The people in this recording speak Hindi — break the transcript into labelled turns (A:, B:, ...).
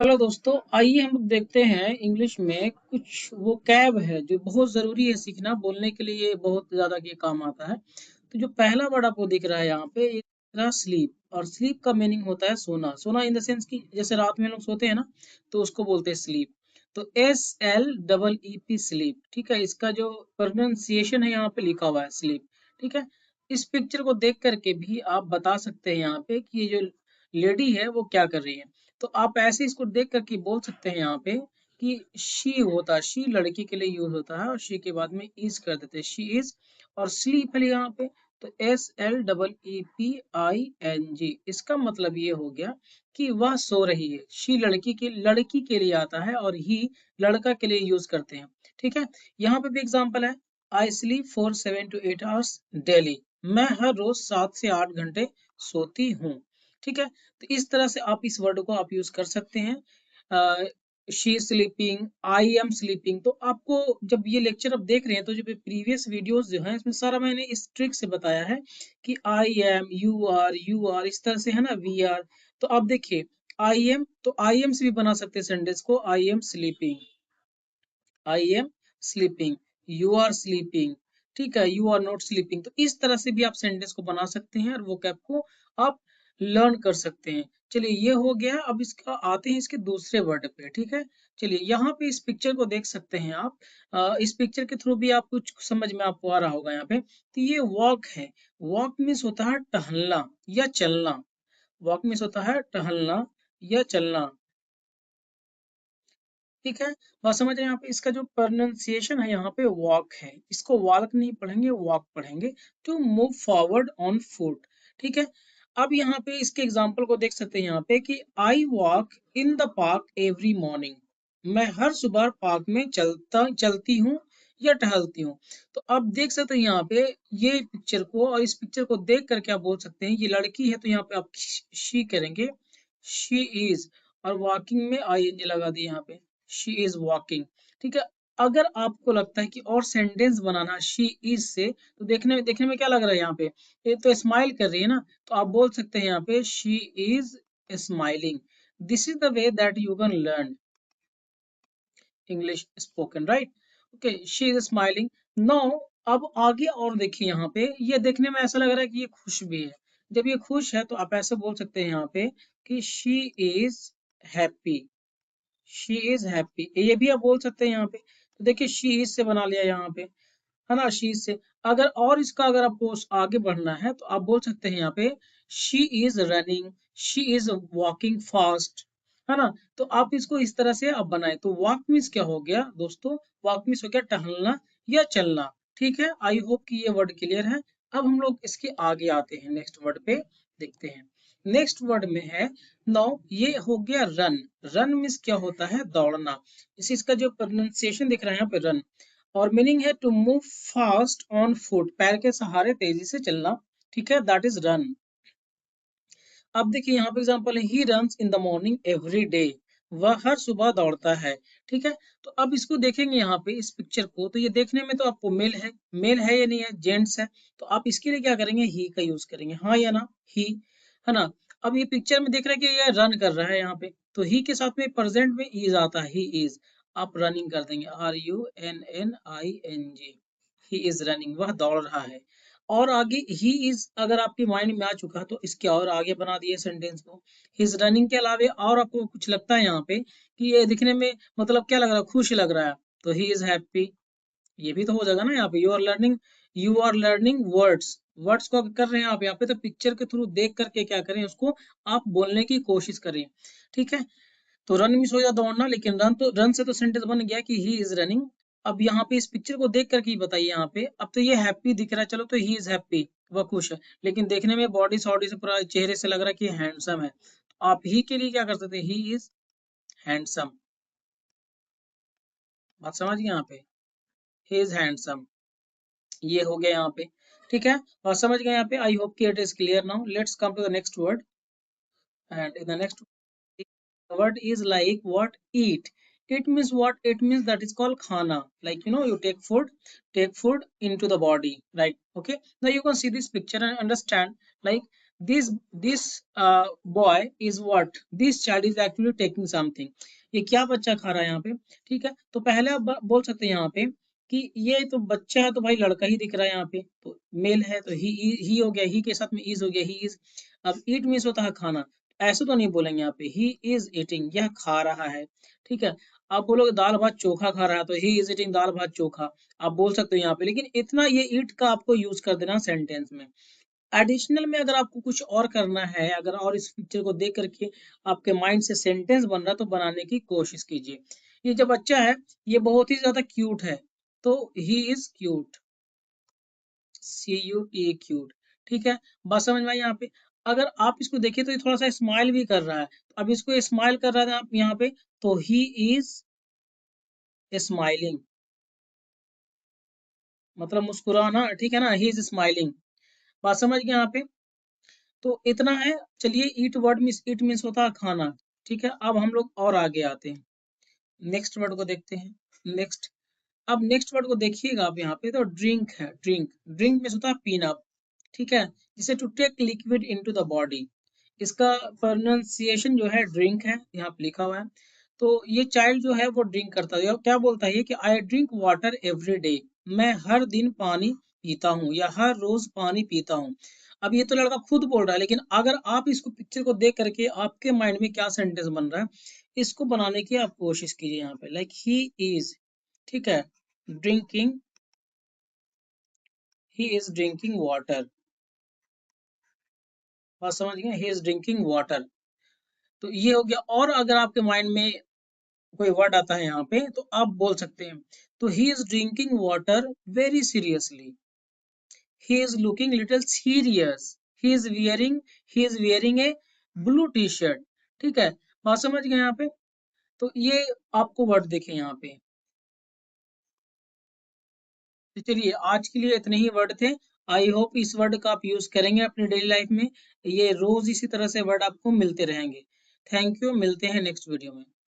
A: हेलो दोस्तों, आइए हम लोग देखते हैं इंग्लिश में कुछ वो कैब है जो बहुत ज़रूरी है सीखना। बोलने के लिए ये बहुत ज़्यादा ये काम आता है। तो जो पहला वर्ड आपको दिख रहा है यहाँ पे, ये दिख रहा स्लीप। और स्लीप का मीनिंग होता है सोना। सोना इन द सेंस कि जैसे रात में लोग सोते हैं ना, तो उसको बोलते हैं स्लीप। तो SLEEP स्लीप, ठीक है। इसका जो प्रोनाउंसिएशन है यहाँ पे लिखा हुआ है स्लीप, ठीक है। इस पिक्चर को देख करके भी आप बता सकते हैं यहाँ पे कि ये जो लेडी है वो क्या कर रही है। तो आप ऐसे इसको देख करके बोल सकते हैं यहाँ पे कि शी होता है, शी लड़की के लिए यूज होता है और शी के बाद में इज कर देते हैं, शी इज। और स्लीप है यहाँ पे, तो SLEEPING। इसका मतलब ये हो गया कि वह सो रही है। शी लड़की के लिए आता है और ही लड़का के लिए यूज करते हैं, ठीक है। यहाँ पे भी एग्जाम्पल है, I sleep for 7 to 8 hours daily. मैं हर रोज 7 से 8 घंटे सोती हूँ, ठीक है। तो इस तरह से आप इस वर्ड को आप यूज कर सकते हैं। She sleeping, I am sleeping. तो आपको जब ये लेक्चर आप देख रहे हैं तो जो प्रीवियस वीडियोस जो हैं इसमें सारा मैंने इस ट्रिक से बताया है कि आई एम, यू आर, इस तरह से है ना, वी आर। तो आप देखिए, आई एम, तो आई एम से भी बना सकते हैं सेंटेंस को, I am sleeping, I am sleeping, you are sleeping, ठीक है, यू आर नॉट स्लीपिंग। तो इस तरह से भी आप सेंटेंस को बना सकते हैं और वो कैप को आप लर्न कर सकते हैं। चलिए ये हो गया। अब इसका आते हैं इसके दूसरे वर्ड पे, ठीक है। चलिए यहाँ पे इस पिक्चर को देख सकते हैं आप। इस पिक्चर के थ्रू भी आप कुछ समझ में आपको आ रहा होगा यहाँ पे। तो ये वॉक है। वॉक मीन्स होता है टहलना या चलना। वॉक मीन्स होता है टहलना या चलना, ठीक है। बात समझ रहे हैं। यहाँ पे इसका जो प्रोनाउंसिएशन है यहाँ पे वॉक है, इसको वॉक नहीं पढ़ेंगे, वॉक पढ़ेंगे। To move forward on foot, ठीक है। अब यहाँ पे इसके एग्जांपल को देख सकते हैं यहाँ पे कि I walk in the park every morning. मैं हर सुबह पार्क में चलती हूँ या टहलती हूँ। तो आप देख सकते हैं यहाँ पे ये पिक्चर को, और इस पिक्चर को देख करके आप बोल सकते हैं ये लड़की है, तो यहाँ पे आप शी करेंगे, शी इज। और वॉकिंग में ING लगा दी यहाँ पे, शी इज वॉकिंग, ठीक है। अगर आपको लगता है कि और सेंटेंस बनाना शी इज से, तो देखने में क्या लग रहा है यहाँ पे, ये तो स्माइल कर रही है ना। तो आप बोल सकते हैं यहाँ पे she is smiling. This is the way that you can learn English spoken, right. Okay, she is smiling. No, अब आगे और देखिए यहाँ पे, ये देखने में ऐसा लग रहा है कि ये खुश भी है। जब ये खुश है तो आप ऐसे बोल सकते हैं यहाँ पे कि she is happy, she is happy. ये भी आप बोल सकते हैं यहाँ पे। तो देखिए शी इज से बना लिया यहाँ पे, है ना, शी इज से। अगर और इसका अगर आपको आगे बढ़ना है तो आप बोल सकते हैं यहाँ पे she is running, she is walking fast, है ना। तो आप इसको इस तरह से आप बनाए। तो वॉक मीन्स क्या हो गया दोस्तों, वॉक मीन्स हो गया टहलना या चलना, ठीक है। आई होप कि ये वर्ड क्लियर है। अब हम लोग इसके आगे आते हैं, नेक्स्ट वर्ड पे देखते हैं। नेक्स्ट वर्ड में है नाउ, ये हो गया रन। रन मीन्स क्या होता है, दौड़ना। इसका जो प्रोनाउंसिएशन दिख रहा है यहाँ पे, रन। और मीनिंग है to move fast on foot, पैर के सहारे तेजी से चलना, ठीक है, दैट इज रन। अब देखिए यहाँ पे एग्जांपल है, he runs in the morning every day. वह हर सुबह दौड़ता है, ठीक है। तो अब इसको देखेंगे यहाँ पे इस पिक्चर को, तो ये देखने में तो आपको मेल है या नहीं है, जेंट्स है। तो आप इसके लिए क्या करेंगे, ही का यूज करेंगे, हाँ या ना, ही, है ना। अब ये पिक्चर में देख रहे हैं कि ये रन कर रहा है यहाँ पे, तो ही के साथ में प्रेजेंट में इज आता है, ही इज। आप रनिंग कर देंगे, RUNNING, ही इज रनिंग, वह दौड़ रहा है। और आगे ही इज अगर आपके माइंड में आ चुका तो इसके और आगे बना दिए सेंटेंस को। हिज रनिंग के अलावे और आपको कुछ लगता है यहाँ पे कि ये दिखने में मतलब क्या लग रहा है, खुश लग रहा है, तो ही इज हैप्पी। ये भी तो हो जाएगा ना यहाँ पे, you are learning words. Words को कर रहे हैं आप यहाँ पे, तो पिक्चर के थ्रू देख करके क्या करें, उसको आप बोलने की कोशिश करें, ठीक है। तो रन मिस हो जाए दौड़ना, लेकिन रन से तो सेंटेंस बन गया कि ही इज रनिंग। अब यहाँ पे इस पिक्चर को देख करके ही बताइए यहाँ पे, अब तो ये हैप्पी दिख रहा है, चलो तो ही इज हैप्पी, वह खुश है। लेकिन देखने में बॉडी सॉडी से पूरा चेहरे से लग रहा है कि हैंडसम है। तो आप ही के लिए क्या कर सकते हैं, ही इज हैंडसम। बात समझ गए यहाँ पे, ही इज हैंडसम, ये हो गया यहाँ पे, ठीक है। और समझ गए यहाँ पे, आई होप कि it is clear now. Let's come to the next word. And in the next word is like what, eat. It means what, it means that is called khana, like you take food into the body, right? Okay, now you can see this picture and understand, like this boy is what, this child is actually taking something. ये क्या बच्चा खा रहा है यहाँ पे, ठीक है। तो पहले आप बोल सकते हैं यहाँ पे कि ये तो बच्चा है, तो भाई लड़का ही दिख रहा है यहाँ पे, तो मेल है तो ही हो गया, ही के साथ में इज हो गया, ही इज। अब ईट मीन्स होता है खाना, ऐसे तो नहीं बोलेंगे यहाँ पे, ही इज ईटिंग, यह खा रहा है, ठीक है। आप बोलोगे दाल भात चोखा खा रहा है, तो ही इज ईटिंग दाल भात चोखा, आप बोल सकते हो यहाँ पे, लेकिन इतना ये ईट का आपको यूज कर देना सेंटेंस में। एडिशनल में अगर आपको कुछ और करना है, अगर और इस पिक्चर को देख करके आपके माइंड से सेंटेंस बन रहा है, तो बनाने की कोशिश कीजिए। ये जो बच्चा है, ये बहुत ही ज्यादा क्यूट है, तो he is cute, CUT cute, ठीक है। बात समझ में आई यहाँ पे। अगर आप इसको देखिए तो ये थोड़ा सा स्माइल भी कर रहा है, तो अब इसको स्माइल कर रहा है आप यहाँ पे, तो ही इज स्माइलिंग, मतलब मुस्कुराना, ठीक है ना, ही इज स्माइलिंग। बात समझ गए यहाँ पे। तो इतना है। चलिए, ईट वर्ड मीन्स, ईट मीन्स होता है खाना, ठीक है। अब हम लोग और आगे आते हैं, नेक्स्ट वर्ड को देखते हैं। नेक्स्ट, अब नेक्स्ट वर्ड को देखिएगा आप यहाँ पे, तो ड्रिंक है, ड्रिंक, ड्रिंक मीन्स होता है पीना, ठीक है। जिसे to take liquid into the body, इसका प्रोनाउंसिएशन जो है ड्रिंक है, यहाँ पे लिखा हुआ है। तो ये चाइल्ड जो है वो ड्रिंक करता है, क्या बोलता है ये कि I drink water every day, मैं हर दिन पानी पीता हूँ या हर रोज पानी पीता हूँ। अब ये तो लड़का खुद बोल रहा है, लेकिन अगर आप इसको पिक्चर को देख करके आपके माइंड में क्या सेंटेंस बन रहा है, इसको बनाने की आप कोशिश कीजिए यहाँ पे, लाइक ही इज, ठीक है, drinking, he is drinking water. बात समझ गए, ही इज ड्रिंकिंग वाटर। तो ये हो गया। और अगर आपके माइंड में कोई वर्ड आता है यहाँ पे, तो आप बोल सकते हैं, तो he is drinking water very seriously, he is looking little serious, he is wearing a blue t-shirt, ठीक है। बात समझ गए यहाँ पे। तो ये आपको वर्ड देखें यहाँ पे। तो चलिए, आज के लिए इतने ही वर्ड थे। आई होप इस वर्ड का आप यूज करेंगे अपनी डेली लाइफ में, ये रोज इसी तरह से वर्ड आपको मिलते रहेंगे। थैंक यू, मिलते हैं नेक्स्ट वीडियो में।